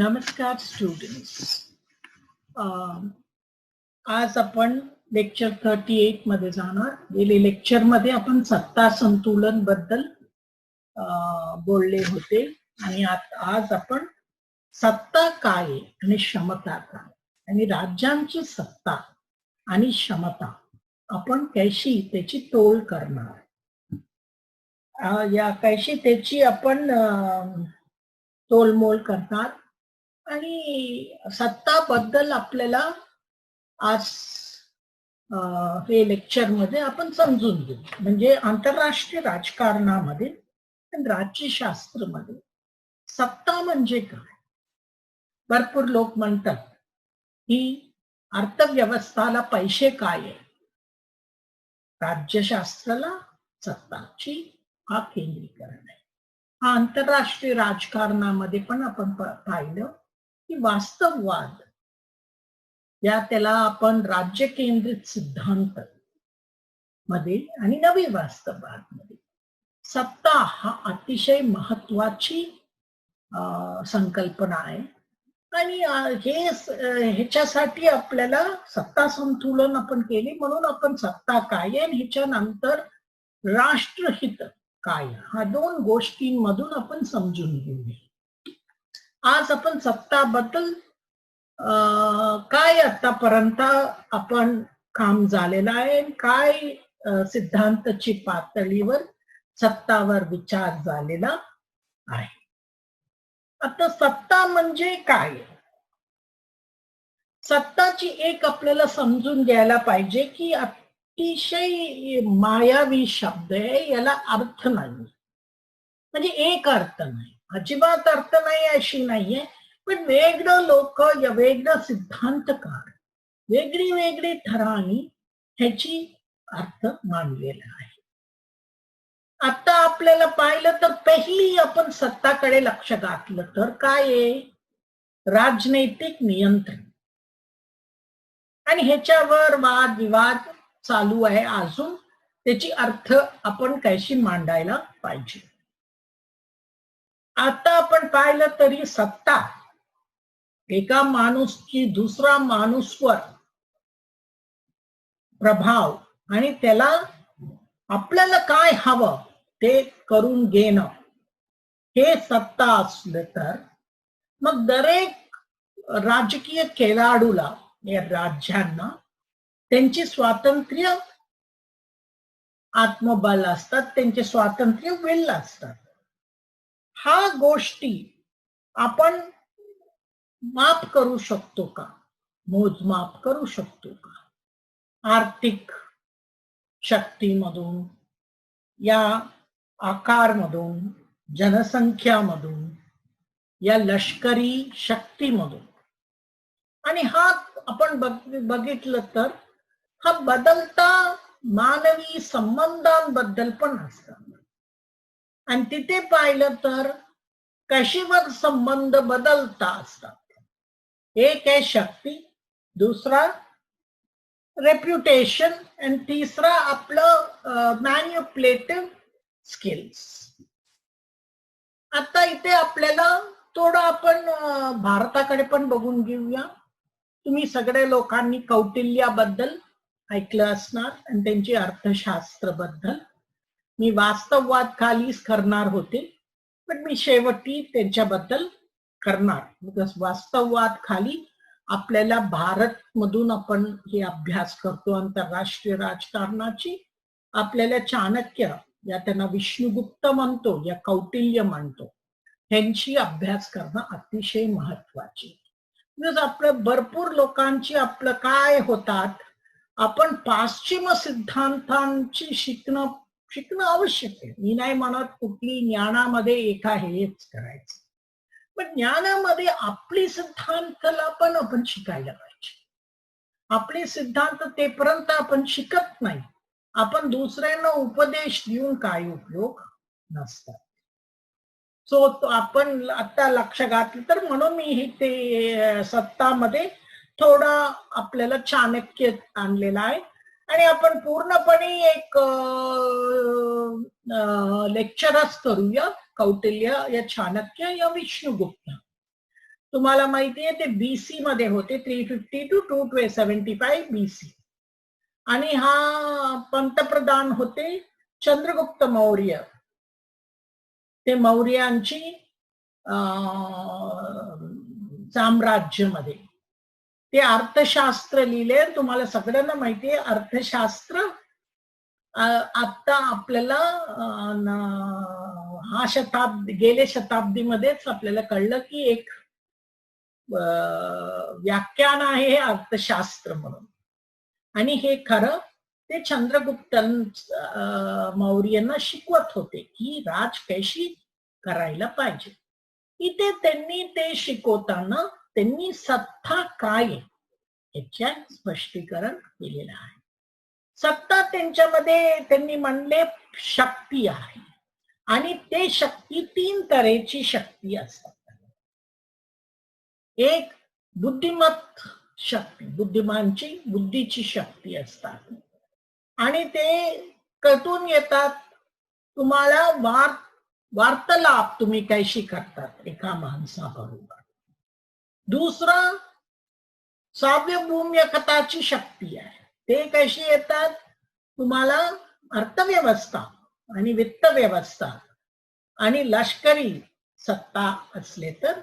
नमस्कार स्टुडंट्स. आज आपण लेक्चर 38 मध्ये जाणार. गेले लेक्चर मध्ये आपण सत्ता संतुलन बद्दल बोलले होते आणि आज आपण सत्ता काय आणि क्षमता काय आणि राज्यांची सत्ता आणि क्षमता आपण कैशी त्याची तोल करणार, या कैशी त्याची आपण तोलमोल करणार आणि सत्ताबद्दल आपल्याला आज हे लेक्चर मध्ये आपण समजून घेऊ. म्हणजे आंतरराष्ट्रीय राजकारणामध्ये आणि राज्यशास्त्रामध्ये सत्ता म्हणजे काय. भरपूर लोक म्हणतात की अर्थव्यवस्थाला पैसे काय आहे, राज्यशास्त्राला सत्ताची हा केंद्रीकरण आहे. हा आंतरराष्ट्रीय राजकारणामध्ये पण आपण पाहिलं की वास्तववाद या त्याला आपण राज्य केंद्रित सिद्धांत मध्ये आणि नवी वास्तववाद मध्ये सत्ता हा अतिशय महत्वाची संकल्पना आहे. आणि ह्याच्यासाठी आपल्याला सत्ता संतुलन आपण केले, म्हणून आपण सत्ता काय आणि ह्याच्यानंतर राष्ट्रहित काय, हा दोन गोष्टींमधून आपण समजून घेऊया. आज आपण सत्ताबद्दल काय आतापर्यंत आपण काम झालेलं आहे, काय सिद्धांताची पातळीवर सत्तावर विचार झालेला आहे. आता सत्ता म्हणजे काय, सत्ताची एक आपल्याला समजून घ्यायला पाहिजे की अतिशय मायावी शब्द आहे, याला अर्थ नाही. म्हणजे एक अर्थ नाही, अजिबात अर्थ नाही अशी नाहीये, पण वेगळं लोक या वेगळं सिद्धांतकार वेगळी वेगळी थरांनी ह्याची अर्थ मांडलेला आहे. आता आपल्याला पाहिलं तर पहिली आपण सत्ताकडे लक्ष घातलं तर काय आहे, राजनैतिक नियंत्रण. आणि ह्याच्यावर वाद विवाद चालू आहे अजून, त्याची अर्थ आपण कशी मांडायला पाहिजे. आता आपण पाहिलं तरी सत्ता एका माणूसची दुसरा माणूसवर प्रभाव आणि त्याला आपल्याला काय हवं ते करून घेणं, हे सत्ता असलं तर मग दरेक राजकीय खेळाडूला या राज्यांना त्यांची स्वातंत्र्य आत्मबल असतात, त्यांचे स्वातंत्र्य वेळ असतात. हा गोष्टी आपण माप करू शकतो का, मोजमाप करू शकतो का, आर्थिक शक्तीमधून, या आकारमधून, जनसंख्यामधून, या लष्करी शक्तीमधून. आणि हा आपण बघितलं तर हा बदलता मानवी संबंधांबद्दल पण असतात. आणि तिथे पाहिलं तर कशीवर संबंध बदलता असतात. एक आहे शक्ती, दुसरा रेप्युटेशन आणि तिसरा आपलं मॅन्युप्युलेटिव्ह स्किल्स. आता इथे आपल्याला थोडं आपण भारताकडे पण बघून घेऊया. तुम्ही सगळ्या लोकांनी कौटिल्याबद्दल ऐकलं असणार आणि त्यांची अर्थशास्त्र बद्दल. मी वास्तववाद खालीच करणार होते, पण मी शेवटी त्यांच्याबद्दल करणार. वास्तववाद खाली आपल्याला भारत मधून आपण हे अभ्यास करतो आंतरराष्ट्रीय राजकारणाची. आपल्याला चाणक्य, या त्यांना विष्णुगुप्त म्हणतो या कौटिल्य म्हणतो, ह्यांची अभ्यास करणं अतिशय महत्वाची. आपलं भरपूर लोकांची आपलं काय होतात, आपण पाश्चिम सिद्धांतांची शिकणं आवश्यक आहे. मी नाही म्हणत कुठली ज्ञानामध्ये एका हेच करायचं, पण ज्ञानामध्ये आपली सिद्धांताला पण आपण शिकायला पाहिजे. आपले सिद्धांत तेपर्यंत आपण शिकत नाही, आपण दुसऱ्यांना उपदेश देऊन काय उपयोग नसतात. सो आपण आता लक्ष घातलं तर म्हणून मी ते सत्तामध्ये थोडा आपल्याला चाणक्य आणलेला आहे. आणि आपण पूर्णपणे एक लेक्चरच करूया कौटिल्य या चाणक्य या विष्णुगुप्त. तुम्हाला माहितीये ते बीसी मध्ये होते, 350 to 275 बीसी. आणि हा पंतप्रधान होते चंद्रगुप्त मौर्य. ते मौर्यांची साम्राज्यमध्ये ते अर्थशास्त्र लिहिले. तुम्हाला सगळ्यांना माहितीये अर्थशास्त्र आता आपल्याला गेल्या शताब्दीमध्येच आपल्याला कळलं की एक व्याख्यान आहे अर्थशास्त्र म्हणून. आणि हे खरं ते चंद्रगुप्त मौर्यांना शिकवत होते की राज कशी करायला पाहिजे. इथे त्यांनी ते शिकवताना त्यांनी सत्ता काय याच्या स्पष्टीकरण केलेलं आहे. सत्ता त्यांच्यामध्ये त्यांनी म्हणले शक्ती आहे, आणि ते शक्ती 3 तऱ्हेची शक्ती असतात. एक बुद्धिमत शक्ती, बुद्धिमानची बुद्धीची शक्ती असतात, आणि ते कटून येतात तुम्हाला वार्तालाप तुम्ही कशी करतात एका माणसाबरोबर. दुसरं सार्वभौमिकताची शक्ती आहे. ते कशी येतात तुम्हाला अर्थव्यवस्था आणि वित्त व्यवस्था आणि लष्करी सत्ता असले तर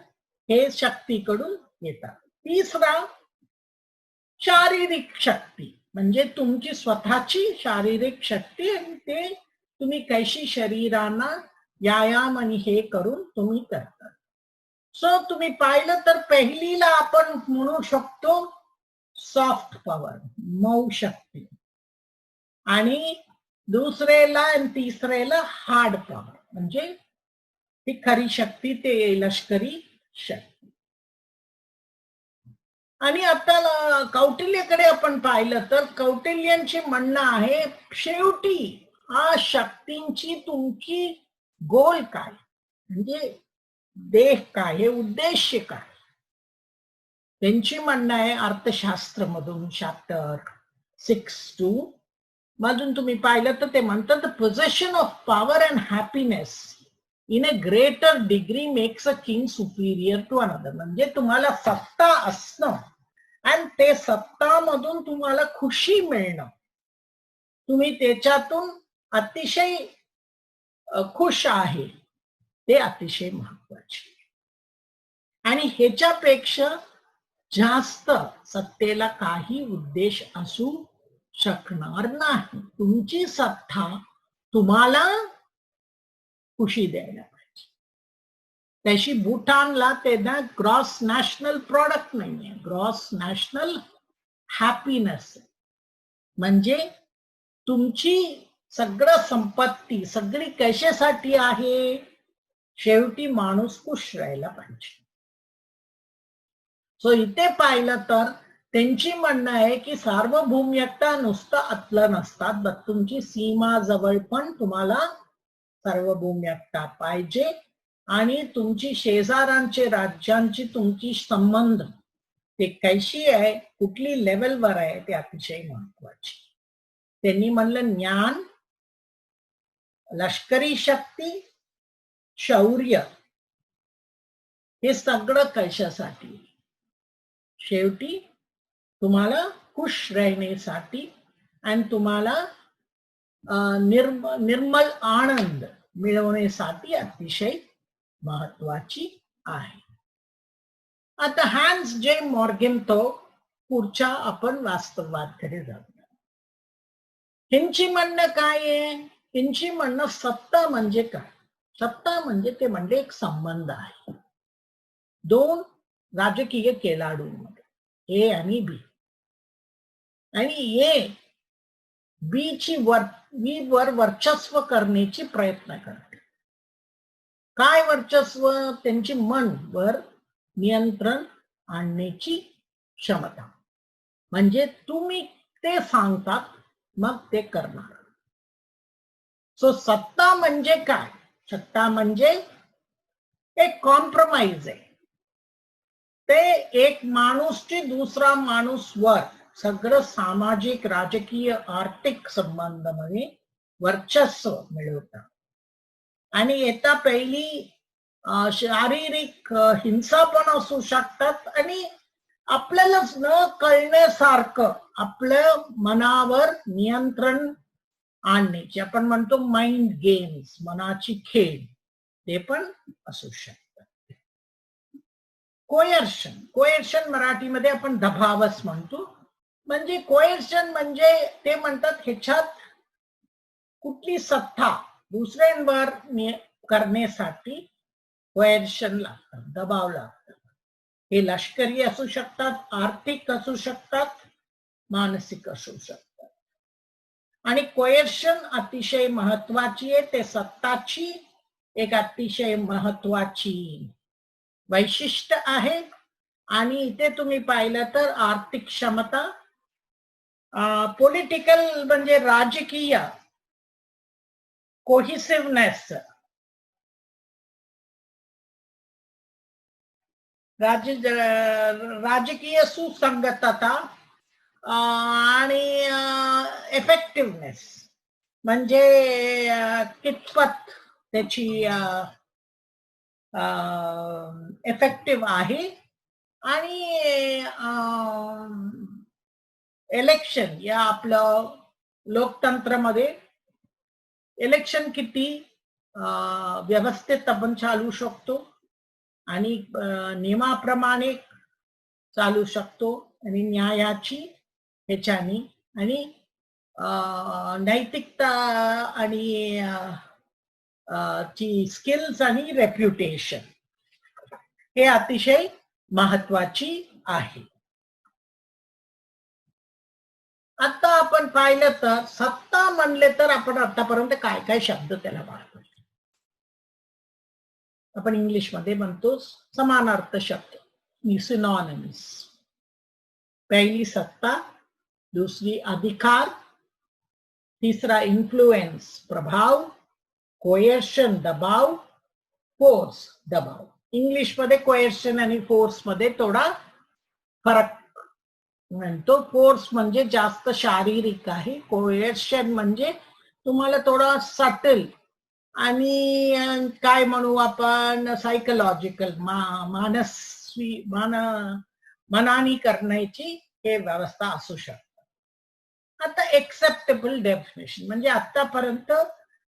हे शक्तीकडून येतात. तिसरा शारीरिक शक्ती, म्हणजे तुमची स्वतःची शारीरिक शक्ती, आणि ते तुम्ही कशी शरीरांना व्यायाम आणि हे करून तुम्ही करतात. सो तुम्ही पाहिलं तर पहिलीला आपण म्हणू शकतो सॉफ्ट पॉवर, मऊ शक्ती, आणि दुसरेला आणि तिसरेला हार्ड पॉवर, म्हणजे ती खरी शक्ती, ते लष्करी शक्ती. आणि आता कौटिल्यकडे आपण पाहिलं तर कौटिल्यांचे म्हणणं आहे शेवटी हा शक्तींची तुमची गोल काय, म्हणजे देह काय, हे उद्देश काय. त्यांची म्हणणं आहे अर्थशास्त्र मधून चॅप्टर 6-2 मधून तुम्ही पाहिलं तर ते म्हणतात possession of power and happiness in a greater degree makes a king superior to another. म्हणजे तुम्हाला सत्ता असणं आणि ते सत्तामधून तुम्हाला खुशी मिळणं, तुम्ही त्याच्यातून अतिशय खुश आहे, ते अतिशय महत्वाचे. आणि ह्याच्यापेक्षा जास्त सत्तेला काही उद्देश असू शकणार नाही. तुमची सत्ता तुम्हाला खुशी द्यायला पाहिजे. त्याशी भूटानला त्यांना ग्रॉस नॅशनल प्रॉडक्ट नाहीये, ग्रॉस नॅशनल हॅपीनेस, म्हणजे तुमची सगळं संपत्ती सगळी कशासाठी आहे, शेवटी माणूस खुश राहायला पाहिजे. सो इथे पाहिलं तर त्यांची म्हणणं आहे की सार्वभौमिकता नुसतं आतलं नसतात, बट तुमची सीमा जवळ पण तुम्हाला सार्वभौमिकता पाहिजे, आणि तुमची शेजाऱ्यांचे राज्यांची तुमची संबंध ते कशी आहे, कुठली लेवलवर आहे, ते अतिशय महत्वाचे. त्यांनी म्हणलं ज्ञान, लष्करी शक्ती, शौर्य, हे सगळं कशासाठी, शेवटी तुम्हाला खुश राहण्यासाठी आणि तुम्हाला निर्मल आनंद मिळवण्यासाठी अतिशय महत्वाची आहे. आता हॅन्स जे मॉर्गेन्थो पुढच्या आपण वास्तववादकडे जाऊया. ह्यांची म्हणणं काय आहे, ह्यांची म्हणणं सत्ता म्हणजे काय. सत्ता म्हणजे ते म्हणजे एक संबंध आहे 2 राजकीय खेळाडूंमध्ये, ए आणि बी, आणि ए बी वर वर्चस्व करण्याची प्रयत्न करते. काय वर्चस्व, त्यांची मन वर नियंत्रण आणण्याची क्षमता, म्हणजे तुम्ही ते सांगतात मग ते करणार. सो सत्ता म्हणजे काय, सत्ता म्हणजे एक कॉम्प्रोमाइज आहे. ते एक माणूसची दुसरा माणूस वर सगळं सामाजिक, राजकीय, आर्थिक संबंधामध्ये वर्चस्व मिळवतात. आणि येता पहिली शारीरिक हिंसा पण असू शकतात आणि आपल्यालाच न कळण्यासारखं आपल्या मनावर नियंत्रण आणण्याची आपण म्हणतो माइंड गेम्स, मनाची खेळ, ते पण असू शकतात. कोयर्शन, कोयर्शन मराठीमध्ये आपण दबावच म्हणतो. म्हणजे कोयर्शन म्हणजे ते म्हणतात ह्याच्यात कुठली सत्ता दुसऱ्यांवर करण्यासाठी कोयर्शन लागतात, दबाव लागतात. हे लष्करी असू शकतात, आर्थिक असू शकतात, मानसिक असू शकतात. आणि कोयर्शन अतिशय महत्वाची आहे. ते सत्ताची एक अतिशय महत्वाची वैशिष्ट्य आहे. आणि इथे तुम्ही पाहिलं तर आर्थिक क्षमता, पॉलिटिकल म्हणजे राजकीय कोहिसिव्हनेस, राजकीय सुसंगतता आणि इफेक्टिव्हनेस म्हणजे कितपत त्याची इफेक्टिव्ह आहे. आणि इलेक्शन या आपलं लोकतंत्रामध्ये इलेक्शन किती व्यवस्थित आपण चालू शकतो आणि नियमाप्रमाणे चालू शकतो आणि न्यायाची ह्याच्यानी आणि नैतिकता आणि ची स्किल्स आणि रेप्युटेशन हे अतिशय महत्वाची आहे. आता आपण पाहिलं तर सत्ता म्हणले तर आपण आतापर्यंत काय काय शब्द त्याला वापरतो. आपण इंग्लिश मध्ये म्हणतो समानार्थ शब्द, सिनॉनिम्स. पहिली सत्ता, दूसरी अधिकार, तीसरा इन्फ्लुएन्स प्रभाव, कोयर्शन दबाव, फोर्स दबाव. इंग्लिश मध्ये कोयर्शन आणि फोर्स मध्ये थोडा फरक म्हणतो. फोर्स म्हणजे जास्त शारीरिक आहे, कोयर्शन म्हणजे तुम्हाला थोडा सटल आणि काय म्हणू आपण सायकोलॉजिकल मनानी करण्याची हे व्यवस्था असू शकते. आता एक्सेप्टेबल डेफिनेशन म्हणजे आतापर्यंत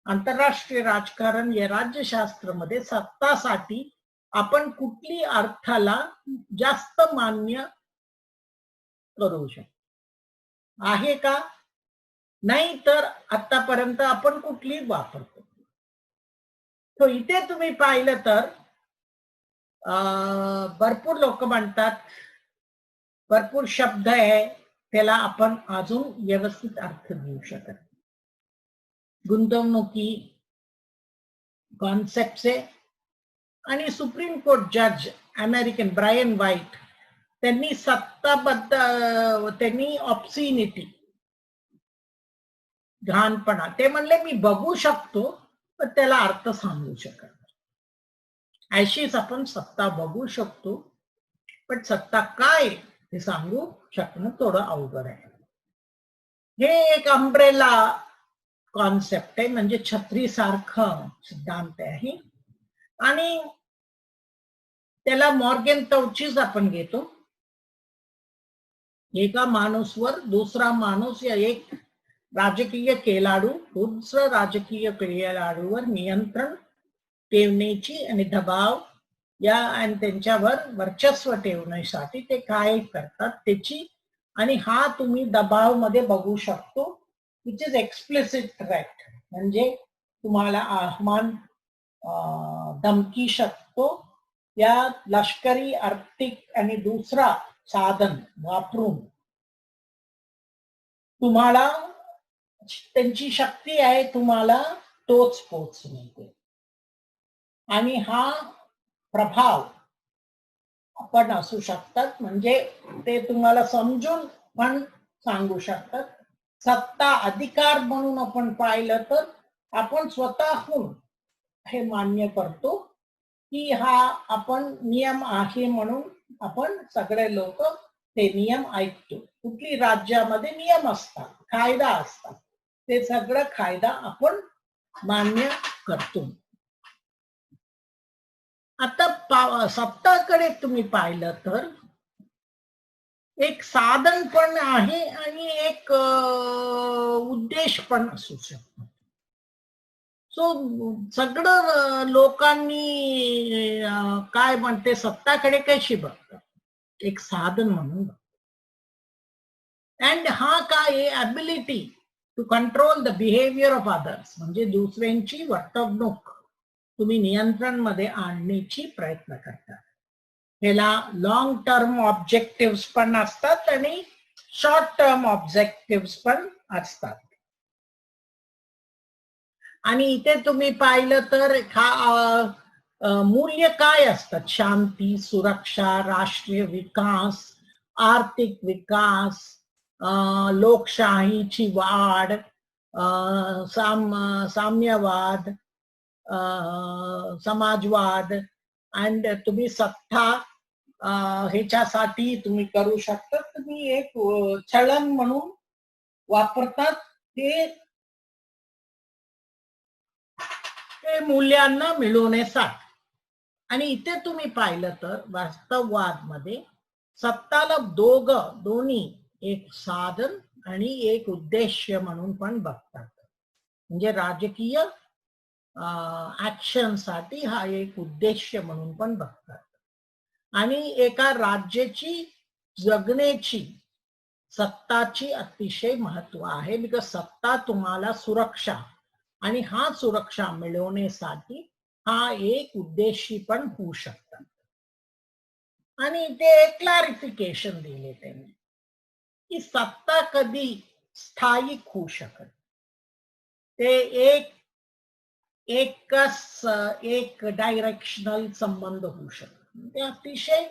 आंतरराष्ट्रीय राजकारण या राज्यशास्त्रामध्ये सत्तासाठी आपण कुठली अर्थाला जास्त मान्य करू शकतो आहे का? नाही तर आतापर्यंत आपण कुठली वापरतो. तो इथे तुम्ही पाहिलं तर भरपूर लोक म्हणतात, भरपूर शब्द आहे त्याला आपण अजून व्यवस्थित अर्थ देऊ शकत. गुंतवणुकी कॉन्सेप्ट आहे. आणि सुप्रीम कोर्ट जज अमेरिकन ब्रायन व्हाईट त्यांनी सत्ताबद्दल त्यांनी ऑब्सिनिटी घाणपणा ते म्हणले मी बघू शकतो पण त्याला अर्थ सांगू शकत नाही. अशीच आपण सत्ता बघू शकतो पण सत्ता काय हे सांगू शकणं थोडं अवघड आहे. हे एक अम्ब्रेला कॉन्सेप्ट आहे म्हणजे छत्री सारखं सिद्धांत आहे आणि त्याला मॉर्गन टौचीज आपण घेतो. एका माणूसवर दुसरा माणूस या एक राजकीय खेळाडू दुसऱ्या राजकीय खेळाडूवर नियंत्रण ठेवण्याची आणि दबाव या आणि त्यांच्यावर वर्चस्व ठेवण्यासाठी ते काय करतात त्याची. आणि हा तुम्ही दबाव मध्ये बघू शकतो विच इज एक्सप्लिसिट थ्रेट म्हणजे तुम्हाला आव्हान धमकी शकतो या लष्करी आर्थिक आणि दुसरा साधन वापरून तुम्हाला त्यांची शक्ती आहे तुम्हाला तोच पोचवते. आणि हा प्रभाव आपण असू शकतात म्हणजे ते तुम्हाला समजून पण सांगू शकतात. सत्ता अधिकार म्हणून आपण पाहिलं तर आपण स्वतःहून हे मान्य करतो की हा आपण नियम आहे म्हणून आपण सगळे लोक ते नियम ऐकतो. कुठली राज्यामध्ये नियम असतात, कायदा असतात, ते सगळं कायदा आपण मान्य करतो. आता सत्ताकडे तुम्ही पाहिलं तर एक साधन पण आहे आणि एक उद्देश पण असू शकतो. सो सगळं लोकांनी काय म्हणते सत्ताकडे कशी बघतात, एक साधन म्हणून. अँड हा काय ability to control the behaviour of others, म्हणजे दुसऱ्यांची वर्तवणूक तुम्ही नियंत्रण मध्ये आणण्याची प्रयत्न करता. ह्याला लॉंग टर्म ऑब्जेक्टिव्ह पण असतात आणि शॉर्ट टर्म ऑब्जेक्टिव्ह पण असतात. आणि इथे तुम्ही पाहिलं तर मूल्य काय असतात, शांती, सुरक्षा, राष्ट्रीय विकास, आर्थिक विकास, लोकशाहीची वाढ, साम्यवाद, समाजवाद, अँड तुम्ही सत्ता ह्याच्यासाठी तुम्ही करू शकता. तुम्ही एक चलन म्हणून वापरतात ते मूल्यांना मिळवण्यासाठी. आणि इथे तुम्ही पाहिलं तर वास्तववाद मध्ये सत्ताला दोन्ही एक साधन आणि एक उद्देश्य म्हणून पण बघतात. म्हणजे राजकीय ऍक्शन साठी हा एक उद्देश्य म्हणून पण बघतात. आणि एका राज्याची जगण्याची सत्ताची अतिशय महत्व आहे. बिकॉज सत्ता तुम्हाला सुरक्षा आणि हा सुरक्षा मिळवण्यासाठी हा एक उद्देशी पण होऊ शकतात. आणि ते क्लॅरिफिकेशन दिले त्यांनी की सत्ता कधी स्थायिक होऊ शकत, ते एक डायरेक्शनल संबंध होऊ शकतो. ते अतिशय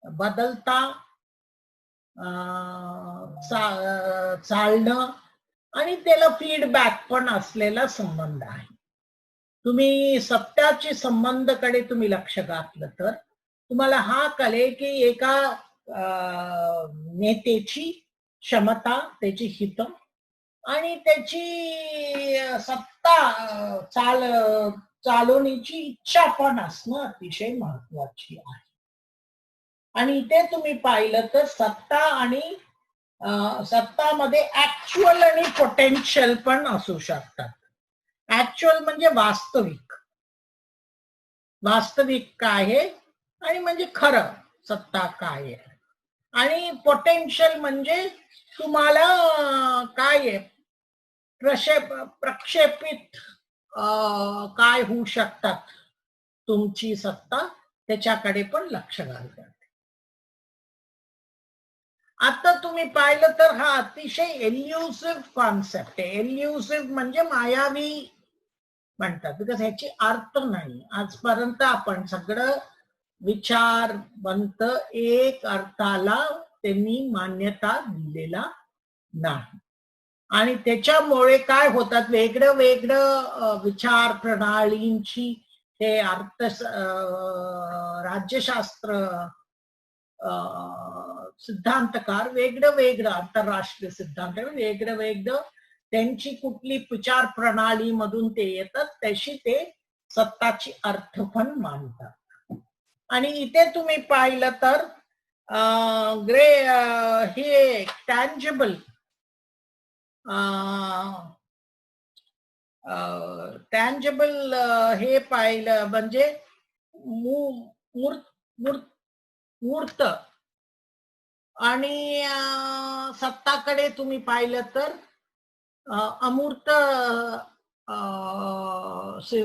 बदलता चालणं आणि त्याला फीडबॅक पण असलेला संबंध आहे. तुम्ही सत्याचे संबंधकडे तुम्ही लक्ष घातलं तर तुम्हाला हा कळेल की एका नेत्याची क्षमता, त्याची हित आणि त्याची सत्ता चालवण्याची इच्छा पण असणं अतिशय महत्वाची आहे. आणि इथे तुम्ही पाहिलं तर सत्तामध्ये ऍक्च्युअल आणि पोटेन्शियल पण असू शकतात. ऍक्च्युअल म्हणजे वास्तविक काय आहे आणि म्हणजे खरं सत्ता काय आहे. आणि पोटेन्शियल म्हणजे तुम्हाला काय आहे प्रक्षेपित काय होऊ शकतात तुमची सत्ता, त्याच्याकडे पण लक्ष घालतात. आता तुम्ही पाहिलं तर हा अतिशय एल्युसिव्ह कॉन्सेप्ट आहे. एल्युसिव्ह म्हणजे मायावी म्हणतात, बिकॉज ह्याची अर्थ नाही. आजपर्यंत आपण सगळं विचारवंत एक अर्थाला त्यांनी मान्यता दिलेला नाही. आणि त्याच्यामुळे काय होतात वेगळं विचार प्रणालींची हे राज्यशास्त्र सिद्धांतकार वेगळं आंतरराष्ट्रीय सिद्धांत वेगळं त्यांची कुठली विचार प्रणाली मधून ते येतात तशी ते सत्ताची अर्थ पण मानतात. आणि इथे तुम्ही पाहिलं तर हे टँजिबल हे पाहिलं म्हणजे मूर्त आणि सत्ताकडे तुम्ही पाहिलं तर अमूर्त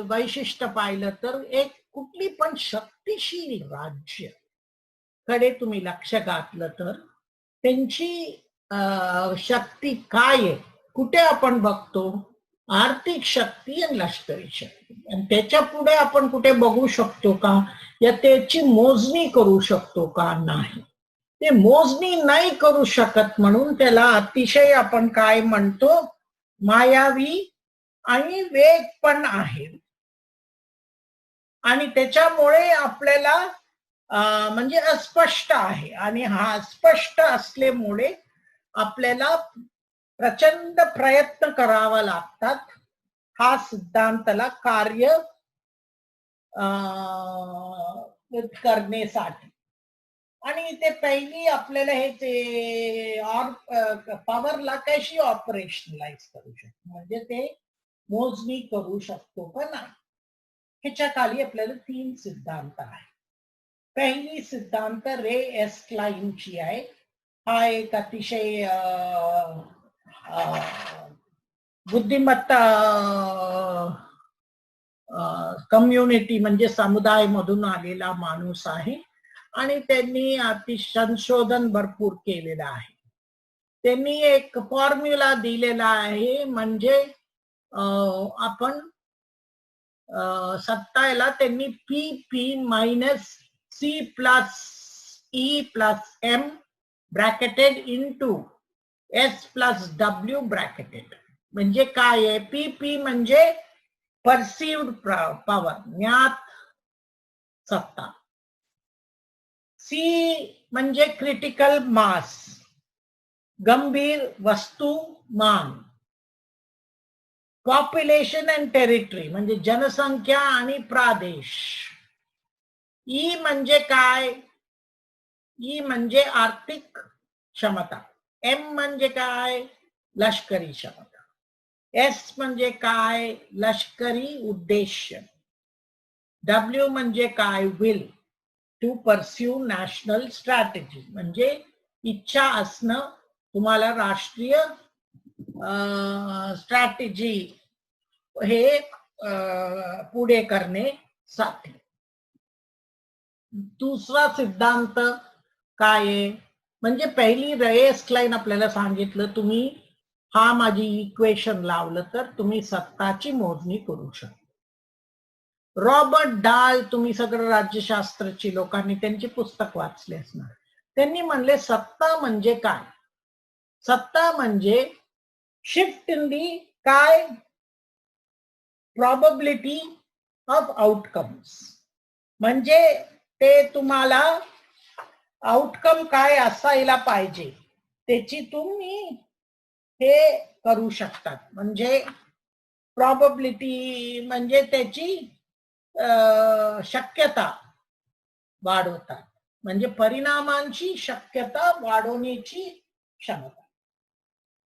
वैशिष्ट्य पाहिलं तर एक कुठली पण शक्तिशील राज्य कडे तुम्ही लक्ष घातलं तर त्यांची शक्ती काय आहे, कुठे आपण बघतो आर्थिक शक्ती आणि लष्करी शक्ती, आणि त्याच्या पुढे आपण कुठे बघू शकतो का या त्याची मोजणी करू शकतो का, नाही. ते मोजणी नाही करू शकत म्हणून त्याला अतिशय आपण काय म्हणतो मायावी आणि वेग पण आहे. आणि त्याच्यामुळे आपल्याला म्हणजे अस्पष्ट आहे. आणि हा अस्पष्ट असल्यामुळे आपल्याला प्रचंड प्रयत्न करावा लागतात हा सिद्धांताला कार्य करण्यासाठी. आणि ते पहिली आपल्याला हे ते पॉवरला कशी ऑपरेशनलाइज करू शकतो, म्हणजे ते मोजणी करू शकतो का नाही. ह्याच्या खाली आपल्याला 3 सिद्धांत आहे. पहिली सिद्धांत रे एस्टलाइनची आहे. हा एक अतिशय बुद्धिमत्ता कम्युनिटी म्हणजे समुदाय मधून आलेला माणूस आहे आणि त्यांनी संशोधन भरपूर केलेलं आहे. त्यांनी एक फॉर्म्युला दिलेला आहे, म्हणजे आपण सत्ताला त्यांनी P minus C plus E plus M bracketed into S plus W bracketed. म्हणजे काय आहे? पी म्हणजे परसिव्ड पॉवर, ज्ञात सत्ता. सी म्हणजे क्रिटिकल मास, गंभीर वस्तुमान. पॉप्युलेशन अँड टेरिटरी म्हणजे जनसंख्या आणि प्रदेश. ई म्हणजे काय? ई म्हणजे आर्थिक क्षमता. एम म्हणजे काय? लष्करी क्षमता. एस म्हणजे काय? लष्करी उद्देश्य. डब्ल्यू म्हणजे काय? Will to pursue national strategy, म्हणजे इच्छा असणं तुम्हाला राष्ट्रीय स्ट्रॅटेजी हे पुढे करण्यासाठी. दुसरा सिद्धांत काय आहे? म्हणजे पहिली रे एस्टलाइन आपल्याला सांगितलं, तुम्ही हा माझी इक्वेशन लावलं तर तुम्ही सत्ताची मोजणी करू शकता. रॉबर्ट डाल, तुम्ही सगळं राज्यशास्त्राची लोकांनी त्यांची पुस्तक वाचले असणार. त्यांनी म्हणले सत्ता म्हणजे काय? सत्ता म्हणजे शिफ्ट इन दी काय? Probability of outcomes. म्हणजे ते तुम्हाला आउटकम काय असायला पाहिजे त्याची तुम्ही हे करू शकतात. म्हणजे प्रॉबबिलिटी म्हणजे त्याची शक्यता वाढवतात, म्हणजे परिणामांची शक्यता वाढवण्याची क्षमता.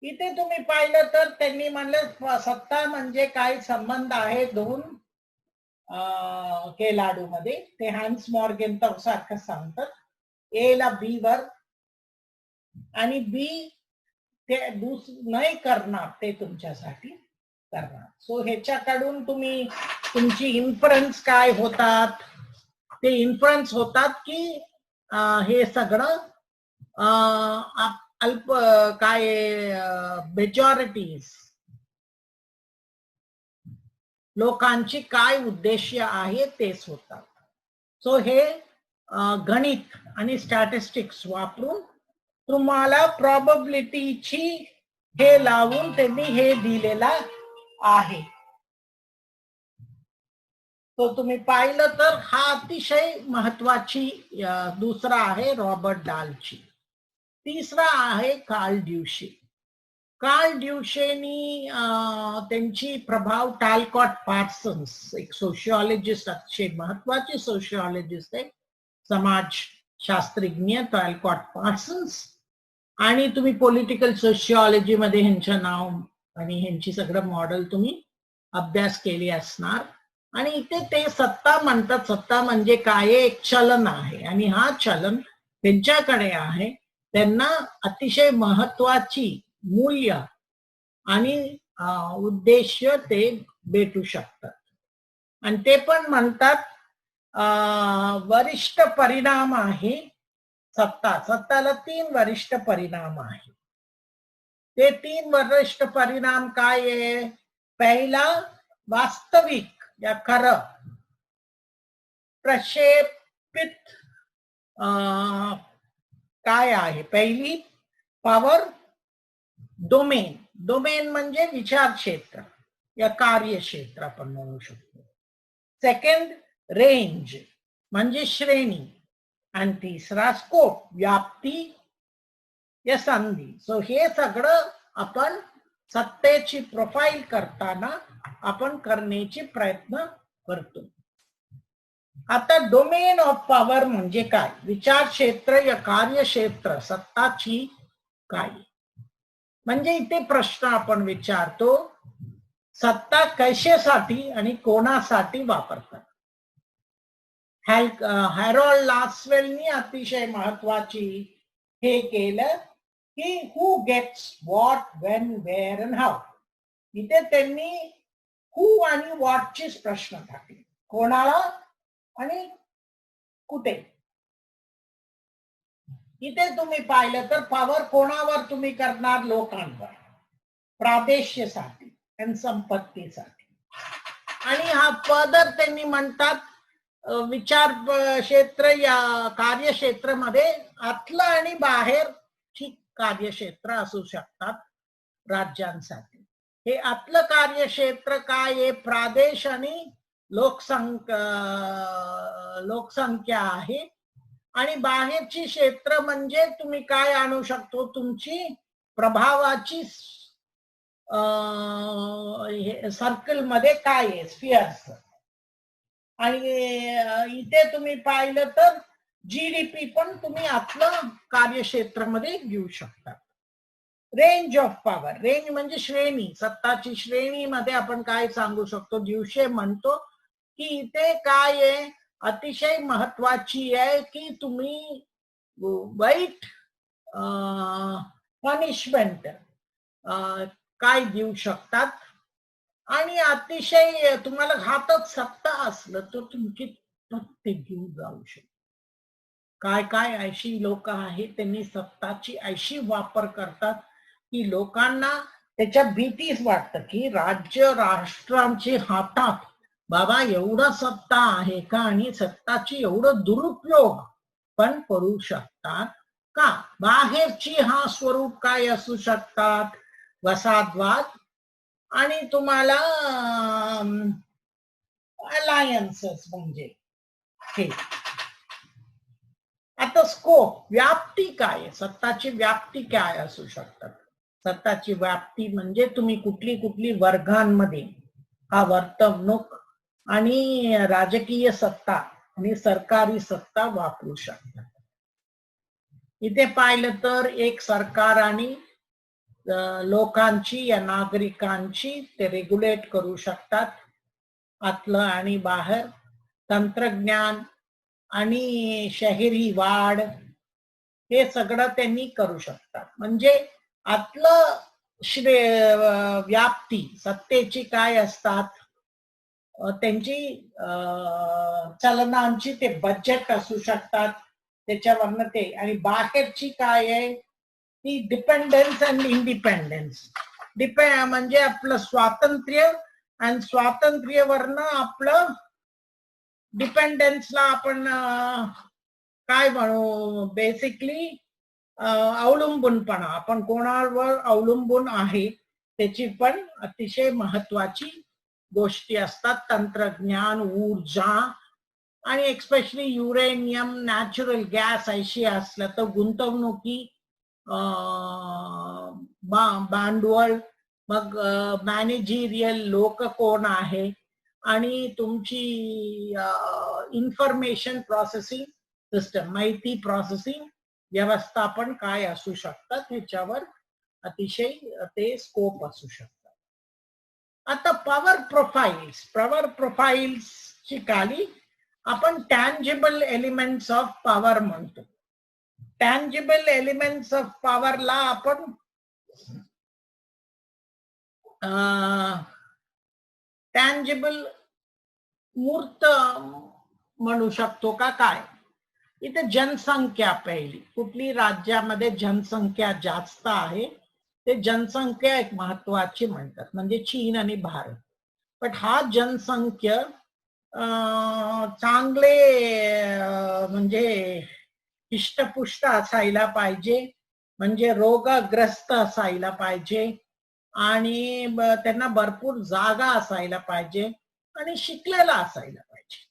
इथे तुम्ही पाहिलं तर त्यांनी म्हणलं सत्ता म्हणजे काय संबंध आहे दोन खेळाडू मध्ये. ते हॅन्स मॉर्गन तर सारखं सांगतात, ए ला बी वर आणि बी ते नाही करणार ते तुमच्यासाठी करणार. सो ह्याच्याकडून तुम्ही तुमची इन्फरन्स काय होतात? ते इन्फ्लुएन्स होतात की हे सगळं अल्प काय मेजॉरिटीज लोकांची काय उद्देश आहे तेच होतात. सो हे गणित आणि स्टॅटिस्टिक्स वापरून तुम्हाला प्रॉबबिलिटीची हे लावून त्यांनी हे दिलेला आहे. तो तुम्ही पाहिलं तर हा अतिशय महत्वाची दुसरा आहे रॉबर्ट डालची. तिसरा आहे कार्ल ड्युशे. कार्ल ड्युशेनी त्यांची प्रभाव टॅलकॉट पार्सन्स, एक सोशिओलॉजिस्ट, अतिशय महत्वाचे सोशिओलॉजिस्ट आहे, समाजशास्त्रज्ञ टॅलकॉट पार्सन्स. आणि तुम्ही पॉलिटिकल सोशिओलॉजी मध्ये ह्यांचं नाव आणि ह्यांची सगळं मॉडेल तुम्ही अभ्यास केली असणार. आणि इथे ते सत्ता म्हणतात. सत्ता म्हणजे काय? एक चलन आहे आणि हा चलन त्यांच्याकडे आहे. त्यांना अतिशय महत्वाची मूल्य आणि उद्देश्य ते भेटू शकतात. आणि ते पण म्हणतात वरिष्ठ परिणाम आहे सत्ता. सत्ताला 3 वरिष्ठ परिणाम आहे. ते 3 वरिष्ठ परिणाम काय आहे? पहिला वास्तविक या खरं प्रक्षेपित काय आहे? पहिली पॉवर डोमेन. डोमेन म्हणजे विचार क्षेत्र या कार्यक्षेत्र आपण म्हणू शकतो. सेकंड रेंज म्हणजे श्रेणी. आणि तिसरा स्कोप, व्याप्ती या संधी. सो हे सगळं आपण सत्तेची प्रोफाईल करताना आपण करण्याची प्रयत्न करतो. आता डोमेन ऑफ पॉवर म्हणजे काय, विचार क्षेत्र या कार्यक्षेत्र सत्ताची काय, म्हणजे इथे प्रश्न आपण विचारतो सत्ता कशासाठी आणि कोणासाठी वापरतात. हॅरोल्ड लासवेलनी अतिशय महत्वाची हे केलं की who gets what when where and how. इथे त्यांनी हू आणि व्हॉटचीच प्रश्न टाकले, कोणाला आणि कुठे. इथे तुम्ही पाहिलं तर पॉवर कोणावर तुम्ही करणार, लोकांवर, प्रादेशिकसाठी आणि संपत्तीसाठी. आणि हा पदर त्यांनी म्हणतात विचार क्षेत्र या कार्यक्षेत्रामध्ये आतलं आणि बाहेरची कार्यक्षेत्र असू शकतात राज्यांसाठी. हे आतलं कार्यक्षेत्र काय आहे, प्रादेश आणि लोकसंख्या आहे. आणि बाहेरची क्षेत्र म्हणजे तुम्ही काय आणू शकतो, तुमची प्रभावाची सर्कल मध्ये काय आहे, स्फिअर्स. आणि इथे तुम्ही पाहिलं तर जीडीपी पण तुम्ही आतलं कार्यक्षेत्रामध्ये घेऊ शकता. रेंज ऑफ पॉवर, रेंज म्हणजे श्रेणी, सत्ताची श्रेणीमध्ये आपण काय सांगू शकतो, दिवशी म्हणतो की इथे काय आहे, अतिशय महत्वाची आहे की तुम्ही वाईट पनिशमेंट काय देऊ शकतात. आणि अतिशय तुम्हाला घातक सत्ता असलं तर तुमची प्रत्येक घेऊन जाऊ शकतो. काय काय अशी लोक आहेत त्यांनी सत्ताची अशी वापर करतात की लोकांना त्याच्या भीतीच वाटतं की राज्य राष्ट्रांची हातात बाबा एवढं सत्ता आहे का, आणि सत्ताची एवढं दुरुपयोग पण करू शकतात का. बाहेरची हा स्वरूप काय असू शकतात, वसाहतवाद आणि तुम्हाला अलायन्सेस म्हणजे हे. आता स्कोप, व्याप्ती काय, सत्ताची व्याप्ती काय असू शकतात. सत्ताची व्याप्ती म्हणजे तुम्ही कुठली कुठली वर्गांमध्ये हा वर्तवणूक आणि राजकीय सत्ता आणि सरकारी सत्ता वापरू शकतात. इथे पाहिलं तर एक सरकार आणि लोकांची या नागरिकांची ते रेग्युलेट करू शकतात, आतलं आणि बाहेर. तंत्रज्ञान आणि शहरी वाढ हे सगळं त्यांनी करू शकतात. म्हणजे आतलं व्याप्ती सत्तेची काय असतात, त्यांची चलनांची ते बजेट असू शकतात त्याच्यावरनं ते. आणि बाहेरची काय आहे ती डिपेंडन्स अँड इंडिपेंडन्स. म्हणजे आपलं स्वातंत्र्य आणि स्वातंत्र्यावरनं आपलं डिपेंडन्सला आपण काय म्हणू, बेसिकली अवलंबूनपणा, आपण कोणावर अवलंबून आहे त्याची पण अतिशय महत्वाची गोष्टी असतात. तंत्रज्ञान, ऊर्जा आणि एक्स्पेशली युरेनियम, नॅचरल गॅस अशी असलं तर गुंतवणुकी, भांडवल, मग मॅनेजरियल लोक कोण आहे, आणि तुमची इन्फॉर्मेशन प्रोसेसिंग सिस्टम, माहिती प्रोसेसिंग व्यवस्थापन काय असू शकतात, ह्याच्यावर अतिशय ते स्कोप असू शकतात. आता पॉवर प्रोफाईल्सची खाली आपण टँजिबल एलिमेंट्स ऑफ पॉवर म्हणतो. टँजिबल एलिमेंट्स ऑफ पॉवरला आपण टँजिबल मूर्त म्हणू शकतो का काय. इथे जनसंख्या पहिली, कुठली राज्यामध्ये जनसंख्या जास्त आहे ते जनसंख्या एक महत्वाची म्हणतात, म्हणजे चीन आणि भारत. पण हा जनसंख्या चांगले म्हणजे हिष्टपुष्ट असायला पाहिजे, म्हणजे रोगग्रस्त असायला पाहिजे, आणि त्यांना भरपूर जागा असायला पाहिजे, आणि शिकलेला असायला पाहिजे,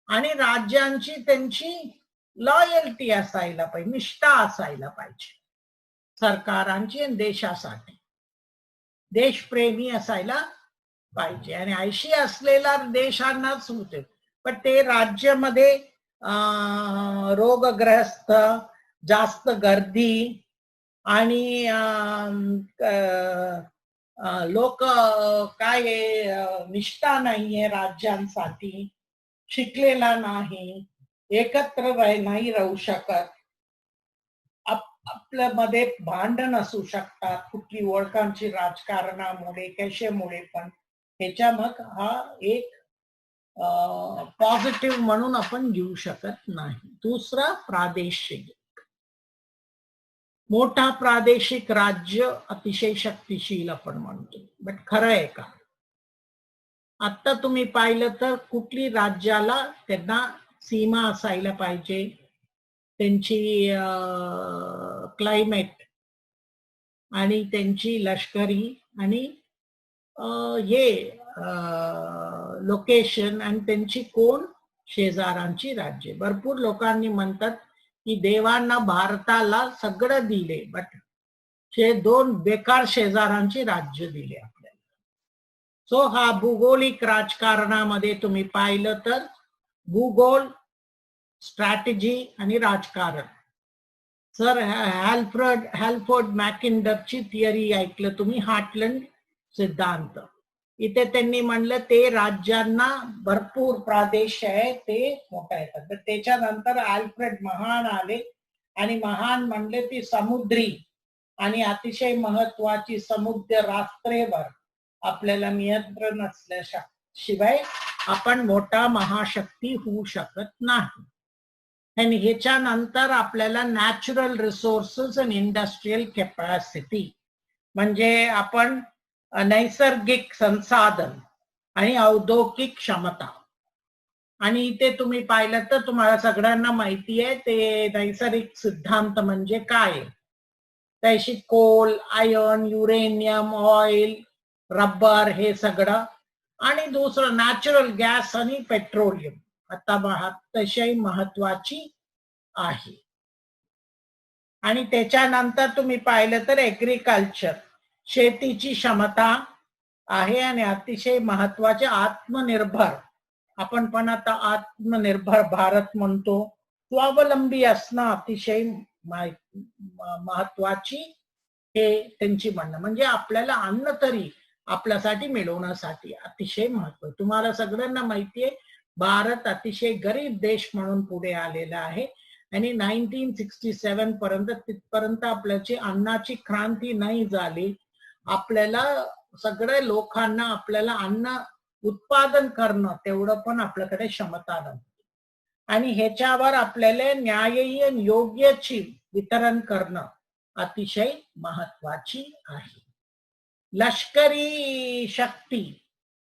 आणि राज्यांची त्यांची लॉयल्टी असायला पाहिजे, निष्ठा असायला पाहिजे सरकारांची आणि देशासाठी, देशप्रेमी असायला पाहिजे. आणि अशी असलेला देशांनाच होते. पण ते राज्यामध्ये रोगग्रस्त, जास्त गर्दी आणि लोक काय निष्ठा नाहीये राज्यांसाठी, शिकलेला नाही, एकत्र नाही राहू शकत, आपल्यामध्ये भांडण असू शकतात कुठली ओळखांची राजकारणामुळे कशामुळे पण, ह्याच्या मग हा एक पॉझिटिव्ह म्हणून आपण घेऊ शकत नाही. दुसरा प्रादेशिक, मोठा प्रादेशिक राज्य अतिशय शक्तिशील आपण म्हणतो, बट खरं आहे का? आता तुम्ही पाहिलं तर कुठली राज्याला त्यांना सीमा असायला पाहिजे, त्यांची क्लायमेट आणि त्यांची लष्करी आणि हे लोकेशन आणि त्यांची कोण शेजारांची राज्ये. भरपूर लोकांनी म्हणतात की देवांना भारताला सगळं दिले, बट हे 2 बेकार शेजारांची राज्य दिले आपल्याला. सो हा भूगोलिक राजकारणामध्ये तुम्ही पाहिलं तर भूगोल, स्ट्रॅटेजी आणि राजकारण. सर हॅल्फर्ड मॅकिंडरची थिअरी ऐकलं तुम्ही, हार्टलँड सिद्धांत. इथे त्यांनी म्हणलं ते राज्यांना भरपूर प्रादेश आहे ते मोठा येतात. तर त्याच्यानंतर अल्फ्रेड महान आले आणि महान म्हणले ती समुद्री आणि अतिशय महत्वाची समुद्र राष्ट्रेवर आपल्याला नियंत्रण असल्याशिवाय आपण मोठा महाशक्ती होऊ शकत नाही. आणि ह्याच्यानंतर आपल्याला नॅचरल रिसोर्सेस आणि इंडस्ट्रियल कॅपॅसिटी म्हणजे आपण नैसर्गिक संसाधन आणि औद्योगिक क्षमता. आणि इथे तुम्ही पाहिलं तर तुम्हाला सगळ्यांना माहिती आहे ते नैसर्गिक सिद्धांत म्हणजे काय. त्याशी coal, iron, uranium, oil, rubber हे सगळं, आणि दुसरं नॅचरल गॅस आणि पेट्रोलियम आता अतिशय महत्वाची आहे. आणि त्याच्यानंतर तुम्ही पाहिलं तर ऍग्रिकल्चर, शेतीची क्षमता आहे आणि अतिशय महत्वाचे आत्मनिर्भर. आपण पण आता आत्मनिर्भर भारत म्हणतो. स्वावलंबी असणं अतिशय महत्वाची हे त्यांची म्हणणं. म्हणजे आपल्याला अन्न तरी आपल्यासाठी मिळवण्यासाठी अतिशय महत्व. तुम्हाला सगळ्यांना माहितीये भारत अतिशय गरीब देश म्हणून पुढे आलेला आहे आणि 1967 पर्यंत तिथपर्यंत आपल्याची अन्नाची क्रांती नाही झाली. आपल्याला सगळ्या लोकांना आपल्याला अन्न उत्पादन करणं तेवढं पण आपल्याकडे क्षमता नव्हती आणि ह्याच्यावर आपल्याला न्याय्य आणि योग्यची वितरण करणं अतिशय महत्वाची आहे. लष्करी शक्ती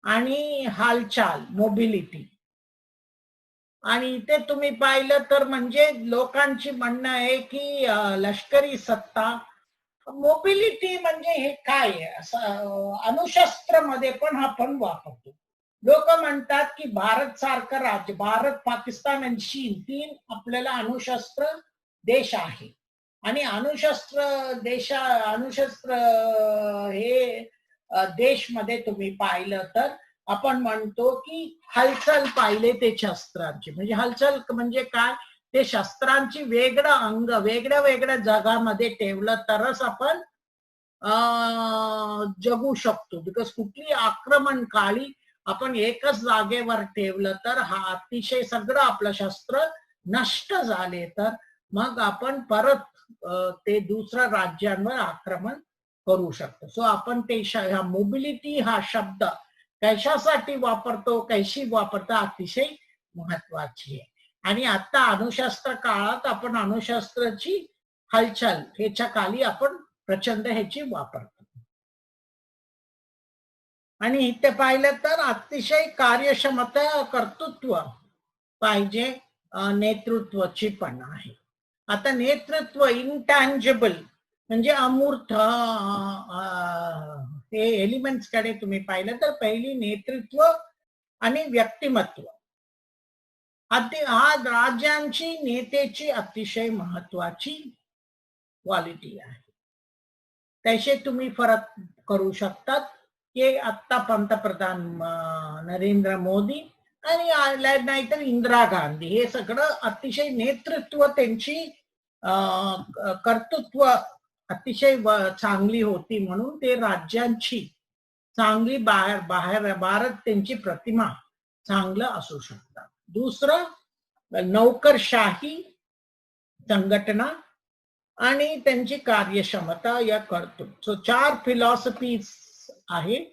आणि हालचाल, मोबिलिटी. आणि इथे तुम्ही पाहिलं तर म्हणजे लोकांची म्हणणं आहे की लष्करी सत्ता, मोबिलिटी म्हणजे हे काय आहे असं अणुशस्त्र मध्ये पण आपण वापरतो. लोक म्हणतात की भारत सारखं राज्य, भारत, पाकिस्तान आणि चीन 3 आपल्याला अणुशस्त्र देश आहे आणि अणुशस्त्र हे देश मध्ये तुम्ही पाहिलं तर आपण म्हणतो की हालचाल पाहिले ते शस्त्रांची. म्हणजे हालचाल म्हणजे काय, ते शस्त्रांची वेगळं अंग वेगळ्या वेगळ्या जगामध्ये ठेवलं तरच आपण जगू शकतो. बिकॉज कुठली आक्रमणकाळी आपण एकच जागेवर ठेवलं तर हा अतिशय सगळं आपलं शस्त्र नष्ट झाले तर मग आपण परत ते दुसऱ्या राज्यांवर आक्रमण करू शकतो. सो आपण ते मोबिलिटी हा शब्द कशासाठी वापरतो, कशी वापरतो अतिशय महत्वाची आहे. आणि आता अणुशस्त्र काळात आपण अणुशस्त्राची हालचाल ह्याच्या खाली आपण प्रचंड ह्याची वापरतो. आणि इथे पाहिलं तर अतिशय कार्यक्षमता, कर्तृत्व पाहिजे, नेतृत्वाची पण आहे. आता नेतृत्व इंटँजिबल म्हणजे अमूर्त हे एलिमेंट्स कडे तुम्ही पाहिलं तर पहिली नेतृत्व आणि व्यक्तिमत्व. हा राज्यांची नेत्याची अतिशय महत्वाची क्वालिटी आहे. तसे तुम्ही फरक करू शकतात की आता पंतप्रधान नरेंद्र मोदी आणि नाहीतर इंदिरा गांधी. हे सगळं अतिशय नेतृत्व त्यांची कर्तृत्व अतिशय चांगली होती म्हणून ते राज्यांची चांगली भारत त्यांची प्रतिमा चांगलं असू शकतात. दुसरं नौकरशाही संघटना आणि त्यांची कार्यक्षमता या कर्तृत्व. 4 फिलॉसॉफीज आहे.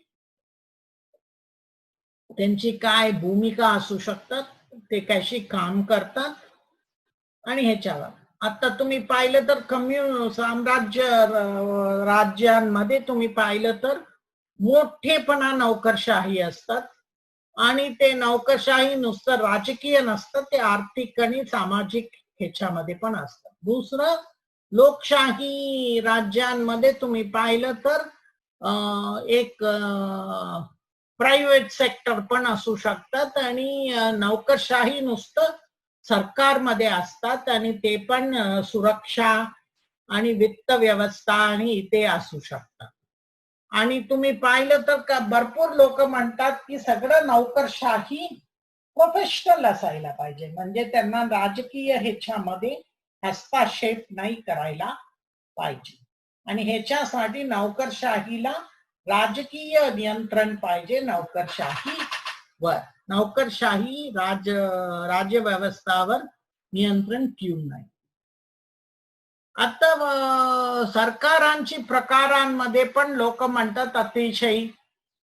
त्यांची काय भूमिका असू शकतात, ते कशी काम करतात आणि ह्याच्यावर. आता तुम्ही पाहिलं तर राज्यांमध्ये तुम्ही पाहिलं तर मोठेपणा नौकरशाही असतात आणि ते नौकरशाही नुसतं राजकीय नसतं, ते आर्थिक आणि सामाजिक ह्याच्यामध्ये पण असतात. दुसरं लोकशाही राज्यांमध्ये तुम्ही पाहिलं तर एक प्रायव्हेट सेक्टर पण असू शकतात आणि नौकरशाही नुसतं सरकारमध्ये असतात आणि ते पण सुरक्षा आणि वित्त व्यवस्था आणि इथे असू शकतात. आणि तुम्ही पाहिलं तर का भरपूर लोक म्हणतात की सगळं नौकरशाही प्रोफेशनल असायला पाहिजे, म्हणजे त्यांना राजकीय ह्याच्यामध्ये हस्तक्षेप नाही करायला पाहिजे. आणि ह्याच्यासाठी नौकरशाहीला राजकीय नियंत्रण पाहिजे नौकरशाहीवर. नौकरशाही राज्यव्यवस्थावर नियंत्रण ठेवून नाही. आता सरकारांची प्रकारांमध्ये पण लोक म्हणतात अतिशय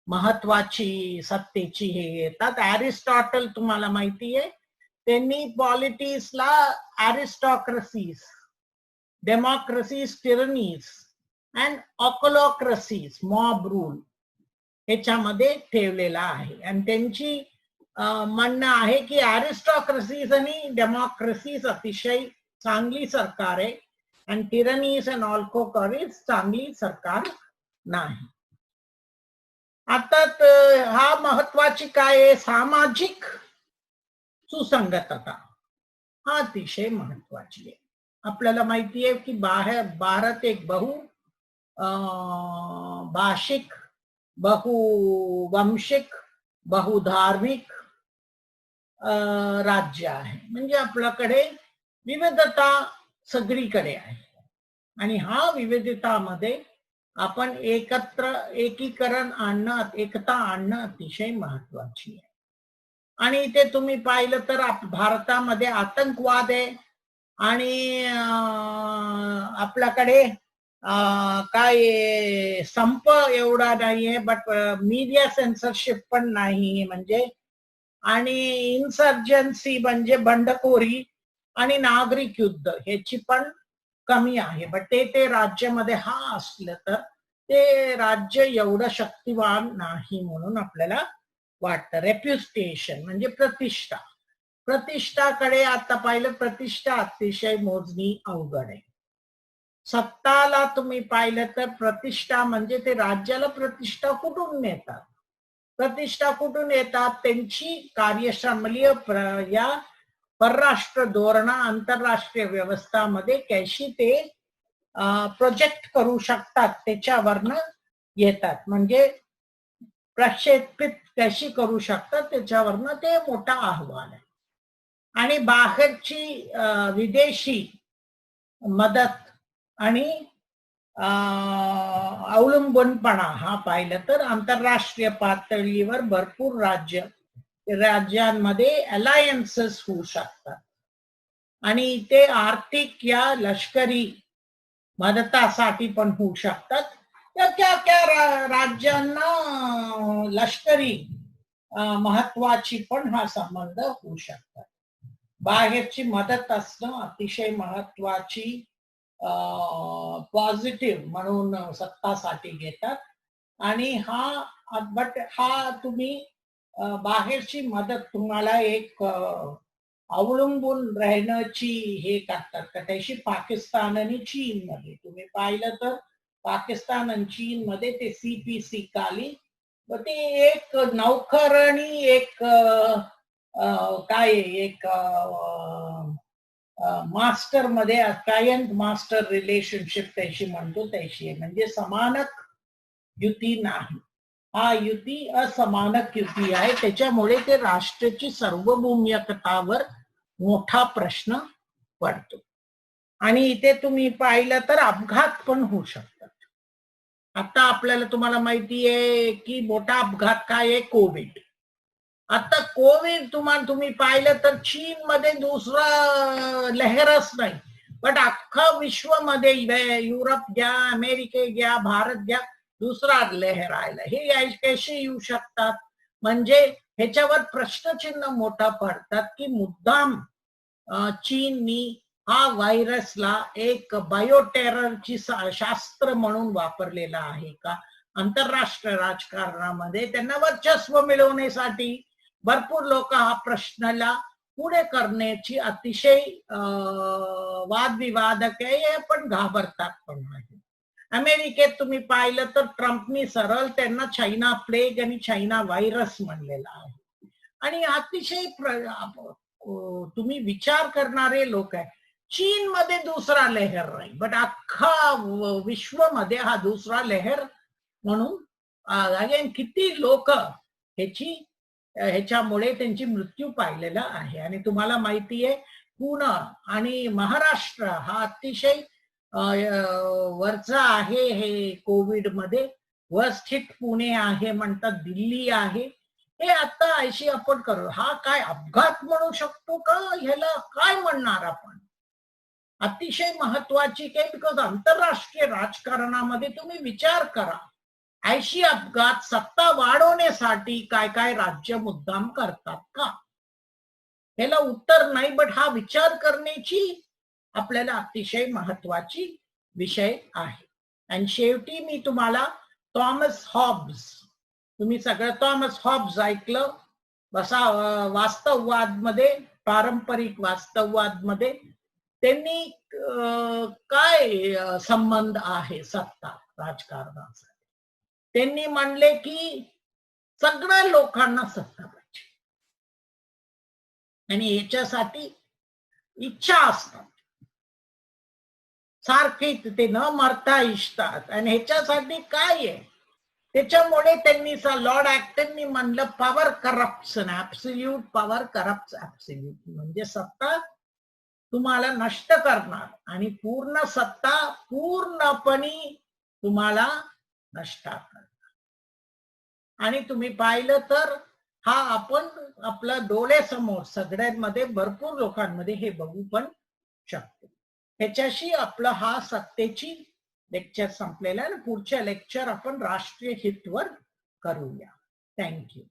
महत्वाची सत्तेची हे येतात. अरिस्टॉटल तुम्हाला माहिती आहे, त्यांनी पॉलिटिक्सला अरिस्टॉक्रसीज, डेमोक्रेसीज, टिरनीज अँड ऑकोलोक्रेसीज, मॉब रूल ह्याच्यामध्ये ठेवलेला आहे. आणि त्यांची म्हणणं आहे की अरिस्टॉक्रसीज आणि डेमोक्रेसीज अतिशय चांगली सरकार आहे आणि टिरनीज अँड ऑकोलोक्रेसीज चांगली सरकार नाही. आता हा महत्वाची काय आहे, सामाजिक सुसंगतता हा अतिशय महत्वाची आहे. आपल्याला माहिती आहे की भारत एक भाषिक, बहुवंशिक, बहुधार्मिक राज्य आहे. म्हणजे आपल्याकडे विविधता सगळीकडे आहे आणि हा विविधतामध्ये आपण एकीकरण आणणं, एकता आणणं अतिशय महत्वाची आहे. आणि इथे तुम्ही पाहिलं तर भारतामध्ये आतंकवाद आहे आणि आपल्याकडे काय संप एवढा नाहीये, बट मीडिया सेन्सरशिप पण नाही म्हणजे, आणि इन्सर्जन्सी म्हणजे बंडखोरी आणि नागरिक युद्ध ह्याची पण कमी आहे. बट ते राज्यामध्ये हा असलं तर ते राज्य एवढं शक्तिवान नाही म्हणून आपल्याला वाटतं. रेप्युटेशन म्हणजे प्रतिष्ठा. प्रतिष्ठाकडे आता पाहिलं, प्रतिष्ठा अतिशय मोजणी अवघड आहे. सत्ताला तुम्ही पाहिलं तर प्रतिष्ठा म्हणजे ते राज्याला प्रतिष्ठा कुठून येतात? प्रतिष्ठा कुठून येतात? त्यांची कार्यशैली या परराष्ट्र धोरण, आंतरराष्ट्रीय व्यवस्थामध्ये कशी ते प्रोजेक्ट करू शकतात त्याच्यावरनं येतात. म्हणजे प्रक्षेपित कशी करू शकतात त्याच्यावरनं ते मोठा अहवाल आहे. आणि बाहेरची विदेशी मदत आणि अवलंबूनपणा हा पाहिलं तर आंतरराष्ट्रीय पातळीवर भरपूर राज्यांमध्ये अलायन्सेस होऊ शकतात आणि ते आर्थिक या लष्करी मदतासाठी पण होऊ शकतात. त्या राज्यांना लष्करी महत्वाची पण हा संबंध होऊ शकतात. बाहेरची मदत असणं अतिशय महत्वाची पॉझिटिव्ह म्हणून सत्तासाठी घेतात. आणि हा तुम्ही बाहेरची मदत तुम्हाला एक अवलंबून राहण्याची हे करतात का त्याशी. पाकिस्तान आणि चीन मध्ये तुम्ही पाहिलं तर पाकिस्तान आणि चीन मध्ये ते CPC काली ते एक नौकर आणि एक काय एक मास्टर मध्ये क्लायंट मास्टर रिलेशनशिप त्याशी म्हणतो, त्याशी म्हणजे समानक युती नाही. महायुती असमानक युती आहे, त्याच्यामुळे ते राष्ट्राची सार्वभौमिकतावर मोठा प्रश्न पडतो. आणि इथे तुम्ही पाहिलं तर अपघात पण होऊ शकतात. आता आपल्याला तुम्हाला माहिती आहे की मोठा अपघात काय आहे, कोविड. आता कोविड तुम्ही पाहिलं तर चीन मध्ये दुसरा लहरच नाही, बट अख्खा विश्वमध्ये युरोप घ्या, अमेरिके घ्या, भारत घ्या, दुसरा लहर आला. हे कसे येऊ शकतात? म्हणजे ह्याच्यावर प्रश्नचिन्ह मोठा पडतात की मुद्दाम चीननी हा व्हायरसला एक बायोटेररची शास्त्र म्हणून वापरलेला आहे का? आंतरराष्ट्रीय राजकारणामध्ये त्यांना वर्चस्व मिळवण्यासाठी भरपूर लोक हा प्रश्नाला पुढे करण्याची अतिशय वादविवादक आहे, हे पण घाबरतात पण आहे. अमेरिकेत तुम्ही पाहिलं तर ट्रम्पनी सरळ त्यांना चायना प्लेग आणि चायना व्हायरस म्हणलेला आहे. आणि अतिशय तुम्ही विचार करणारे लोक आहे. चीन मध्ये दुसरा लहर नाही, बट अख्खा विश्वमध्ये हा दुसरा लहर म्हणून अगेन किती लोक ह्याच्यामुळे त्यांची मृत्यू पाहिलेला आहे. आणि तुम्हाला माहिती आहे पुणे आणि महाराष्ट्र हा अतिशय वरचा आहे हे कोविड मध्ये. वर्स्ट हिट पुणे आहे म्हणतात, दिल्ली आहे. हे आता अशी आपण करू, हा काय अपघात म्हणू शकतो का? ह्याला काय म्हणणार आपण? अतिशय महत्वाची काय, बिकॉज आंतरराष्ट्रीय राजकारणामध्ये तुम्ही विचार करा, 80 अपघात सत्ता वाढवण्यासाठी काय काय राज्य मुद्दाम करतात का? ह्याला उत्तर नाही, बट हा विचार करण्याची आपल्याला अतिशय महत्वाची विषय आहे. आणि शेवटी मी तुम्हाला थॉमस हॉब्स, तुम्ही सगळं थॉमस हॉब्स ऐकलं बसा. वास्तववाद मध्ये, पारंपरिक वास्तववाद मध्ये त्यांनी काय संबंध आहे सत्ता राजकारणाचा? त्यांनी म्हणले की सगळ्या लोकांना सत्ता पाहिजे आणि याच्यासाठी इच्छा असतात, सारखे ते न मरता इच्छतात. आणि ह्याच्यासाठी काय आहे, त्याच्यामुळे त्यांनी लॉर्ड ऍक्टननी म्हणलं power corruption, absolute power corrupt absolute. म्हणजे सत्ता तुम्हाला नष्ट करणार आणि पूर्ण सत्ता पूर्णपणे तुम्हाला नष्ट करणार. आणि तुम्ही पाहिलं तर हा आपण आपल्या डोळ्यासमोर सगळ्यांमध्ये भरपूर लोकांमध्ये हे बघू पण शकतो. ह्याच्याशी आपलं हा सत्तेची लेक्चर संपलेला आहे. पुढच्या लेक्चर आपण राष्ट्रीय हितवर करूया. थँक्यू.